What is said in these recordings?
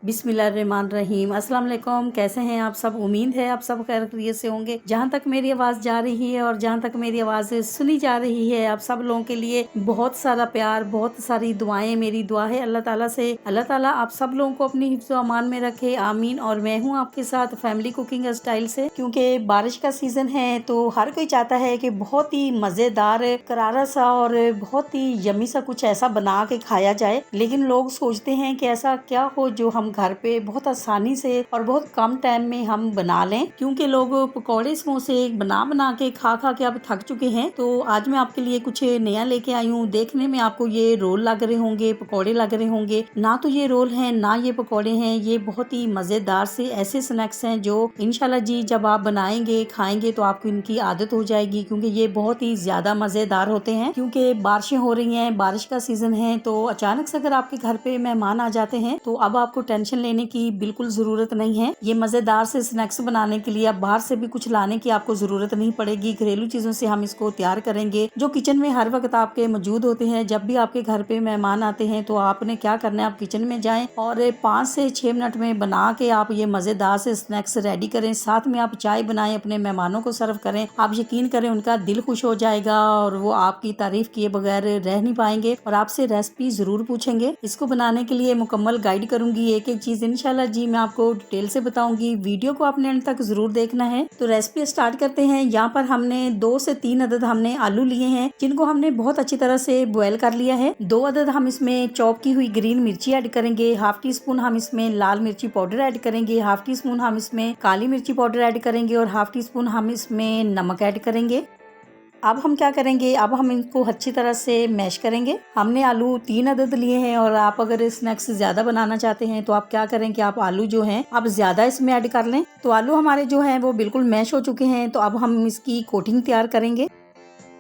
बिस्मिल्लाहिर्रहमानिर्रहीम। अस्सलाम वालेकुम। कैसे हैं आप सब? उम्मीद है आप सब खैरियत से होंगे। जहाँ तक मेरी आवाज़ जा रही है और जहाँ तक मेरी आवाज़ सुनी जा रही है, आप सब लोगों के लिए बहुत सारा प्यार, बहुत सारी दुआएं। मेरी दुआ है अल्लाह ताला से, अल्लाह ताला आप सब लोगों को अपनी हिफ्ज़ व अमान में रखे, आमीन। और मैं हूँ आपके साथ फैमिली कुकिंग स्टाइल से। क्योंकि बारिश का सीज़न है तो हर कोई चाहता है कि बहुत ही मज़ेदार, करारा सा और बहुत ही यमी सा कुछ ऐसा बना के खाया जाए। लेकिन लोग सोचते हैं कि ऐसा क्या हो जो हम घर पे बहुत आसानी से और बहुत कम टाइम में हम बना लें। क्योंकि लोग पकौड़े समोसे बना बना के खा खा के अब थक चुके हैं। तो आज मैं आपके लिए कुछ नया लेके आई हूँ। देखने में आपको ये रोल लग रहे होंगे, पकौड़े लग रहे होंगे। ना तो ये रोल हैं, ना ये पकौड़े हैं। ये बहुत ही मजेदार से ऐसे स्नैक्स हैं जो इंशाल्लाह जी जब आप बनाएंगे, खाएंगे तो आपको इनकी आदत हो जाएगी। क्योंकि ये बहुत ही ज्यादा मजेदार होते हैं। क्योंकि बारिशें हो रही हैं, बारिश का सीजन है, तो अचानक से अगर आपके घर पे मेहमान आ जाते हैं तो अब आपको टेंशन लेने की बिल्कुल जरूरत नहीं है। ये मजेदार से स्नैक्स बनाने के लिए अब बाहर से भी कुछ लाने की आपको जरूरत नहीं पड़ेगी। घरेलू चीजों से हम इसको तैयार करेंगे जो किचन में हर वक्त आपके मौजूद होते हैं। जब भी आपके घर पे मेहमान आते हैं तो आपने क्या करना है, आप किचन में जाएं और 5 से 6 मिनट में बना के आप ये मजेदार से स्नैक्स रेडी करें। साथ में आप चाय बनाएं, अपने मेहमानों को सर्व करें। आप यकीन करें उनका दिल खुश हो जाएगा और वो आपकी तारीफ किए बगैर रह नहीं पाएंगे और आपसे रेसिपी जरूर पूछेंगे। इसको बनाने के लिए मुकम्मल गाइड करूंगी, एक एक चीज इंशाल्लाह जी मैं आपको डिटेल से बताऊंगी। वीडियो को आपने अंत तक जरूर देखना है। तो रेसिपी स्टार्ट करते हैं। यहाँ पर हमने 2 से 3 अदद हमने आलू लिए हैं जिनको हमने बहुत अच्छी तरह से बॉयल कर लिया है। 2 अदद हम इसमें चॉप की हुई ग्रीन मिर्ची ऐड करेंगे। हाफ टी स्पून हम इसमें लाल मिर्ची पाउडर ऐड करेंगे। हाफ टी स्पून हम इसमें काली मिर्ची पाउडर ऐड करेंगे और हाफ टी स्पून हम इसमें नमक ऐड करेंगे। अब हम क्या करेंगे, अब हम इनको अच्छी तरह से मैश करेंगे। हमने आलू 3 अदद लिए हैं और आप अगर स्नैक्स ज्यादा बनाना चाहते हैं तो आप क्या करें कि आप आलू जो हैं आप ज्यादा इसमें ऐड कर लें। तो आलू हमारे जो हैं वो बिल्कुल मैश हो चुके हैं। तो अब हम इसकी कोटिंग तैयार करेंगे।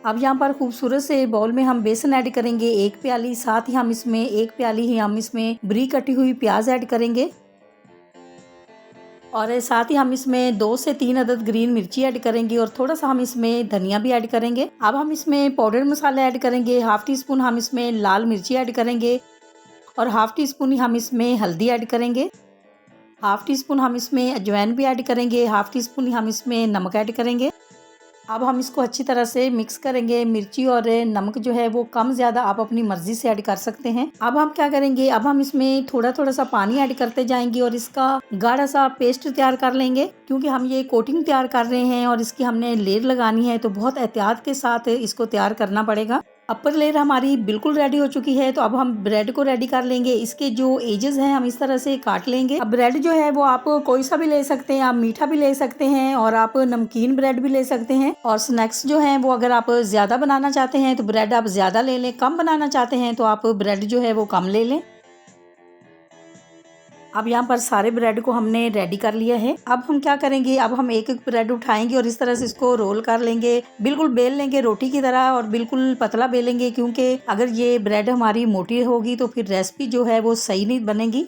अब यहाँ पर खूबसूरत से बाउल में हम बेसन ऐड करेंगे 1 प्याली। साथ ही हम इसमें 1 प्याली ही हम इसमें बारीक कटी हुई प्याज ऐड करेंगे और साथ ही हम इसमें 2 से 3 अदद ग्रीन मिर्ची ऐड करेंगे और थोड़ा सा हम इसमें धनिया भी ऐड करेंगे। अब हम इसमें पाउडर मसाला ऐड करेंगे। हाफ टी स्पून हम इसमें लाल मिर्ची ऐड करेंगे और हाफ टी स्पून ही हम इसमें हल्दी ऐड करेंगे। हाफ टी स्पून हम इसमें अजवाइन भी ऐड करेंगे। हाफ टी स्पून ही हम इसमें नमक ऐड करेंगे। अब हम इसको अच्छी तरह से मिक्स करेंगे। मिर्ची और नमक जो है वो कम ज्यादा आप अपनी मर्जी से ऐड कर सकते हैं। अब हम क्या करेंगे, अब हम इसमें थोड़ा थोड़ा सा पानी ऐड करते जाएंगे और इसका गाढ़ा सा पेस्ट तैयार कर लेंगे। क्योंकि हम ये कोटिंग तैयार कर रहे हैं और इसकी हमने लेयर लगानी है तो बहुत एहतियात के साथ इसको तैयार करना पड़ेगा। अपर लेयर हमारी बिल्कुल रेडी हो चुकी है। तो अब हम ब्रेड को रेडी कर लेंगे। इसके जो एजेस हैं हम इस तरह से काट लेंगे। अब ब्रेड जो है वो आप कोई सा भी ले सकते हैं, आप मीठा भी ले सकते हैं और आप नमकीन ब्रेड भी ले सकते हैं। और स्नैक्स जो हैं वो अगर आप ज्यादा बनाना चाहते हैं तो ब्रेड आप ज्यादा ले लें, कम बनाना चाहते हैं तो आप ब्रेड जो है वो कम ले लें। अब यहाँ पर सारे ब्रेड को हमने रेडी कर लिया है। अब हम क्या करेंगे, अब हम एक एक ब्रेड उठाएंगे और इस तरह से इसको रोल कर लेंगे। बिल्कुल बेल लेंगे रोटी की तरह और बिल्कुल पतला बेलेंगे। क्योंकि अगर ये ब्रेड हमारी मोटी होगी तो फिर रेसिपी जो है वो सही नहीं बनेगी।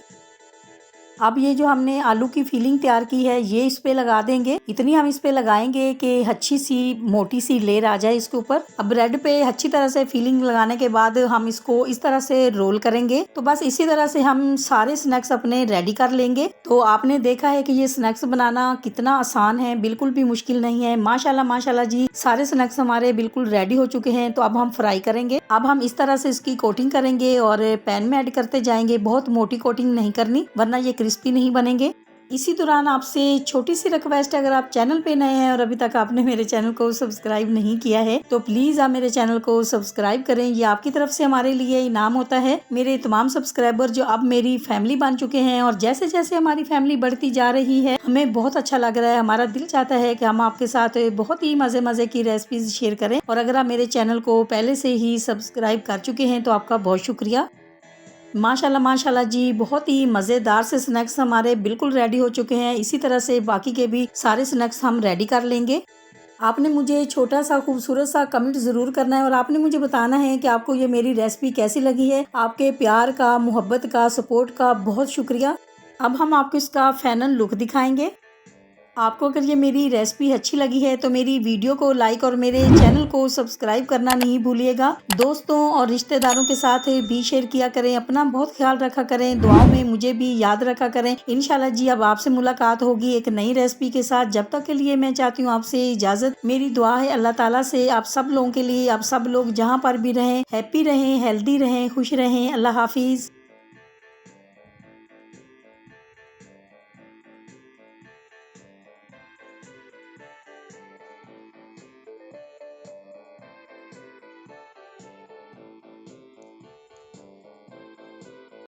अब ये जो हमने आलू की फिलिंग तैयार की है ये इस पे लगा देंगे। इतनी हम इस पे लगाएंगे कि अच्छी सी मोटी सी लेयर आ जाए इसके ऊपर। अब ब्रेड पे अच्छी तरह से फिलिंग लगाने के बाद हम इसको इस तरह से रोल करेंगे। तो बस इसी तरह से हम सारे स्नैक्स अपने रेडी कर लेंगे। तो आपने देखा है कि ये स्नैक्स बनाना कितना आसान है, बिल्कुल भी मुश्किल नहीं है। माशाल्लाह माशाल्लाह जी सारे स्नैक्स हमारे बिल्कुल रेडी हो चुके हैं। तो अब हम फ्राई करेंगे। अब हम इस तरह से इसकी कोटिंग करेंगे और पैन में ऐड करते जाएंगे। बहुत मोटी कोटिंग नहीं करनी वरना ये क्रिस्पी नहीं बनेंगे। इसी दौरान आपसे छोटी सी रिक्वेस्ट है, अगर आप चैनल पे नए हैं और अभी तक आपने मेरे चैनल को सब्सक्राइब नहीं किया है तो प्लीज आप मेरे चैनल को सब्सक्राइब करें। ये आपकी तरफ से हमारे लिए इनाम होता है। मेरे तमाम सब्सक्राइबर जो अब मेरी फैमिली बन चुके हैं और जैसे जैसे हमारी फैमिली बढ़ती जा रही है हमें बहुत अच्छा लग रहा है। हमारा दिल चाहता है कि हम आपके साथ बहुत ही मजे मजे की रेसिपीज शेयर करें। और अगर आप मेरे चैनल को पहले से ही सब्सक्राइब कर चुके हैं तो आपका बहुत शुक्रिया। माशाल्लाह माशाल्लाह जी बहुत ही मज़ेदार से स्नैक्स हमारे बिल्कुल रेडी हो चुके हैं। इसी तरह से बाकी के भी सारे स्नैक्स हम रेडी कर लेंगे। आपने मुझे छोटा सा खूबसूरत सा कमेंट ज़रूर करना है और आपने मुझे बताना है कि आपको ये मेरी रेसिपी कैसी लगी है। आपके प्यार का, मोहब्बत का, सपोर्ट का बहुत शुक्रिया। अब हम आपको इसका फाइनल लुक दिखाएंगे। आपको अगर ये मेरी रेसिपी अच्छी लगी है तो मेरी वीडियो को लाइक और मेरे चैनल को सब्सक्राइब करना नहीं भूलिएगा। दोस्तों और रिश्तेदारों के साथ भी शेयर किया करें। अपना बहुत ख्याल रखा करें। दुआओं में मुझे भी याद रखा करें। इंशाल्लाह जी अब आपसे मुलाकात होगी एक नई रेसिपी के साथ। जब तक के लिए मैं चाहती हूँ आपसे इजाज़त। मेरी दुआ है अल्लाह ताला से आप सब लोगों के लिए, आप सब लोग जहाँ पर भी रहें हैप्पी रहें, हेल्दी रहें, खुश रहें। अल्लाह हाफिज़।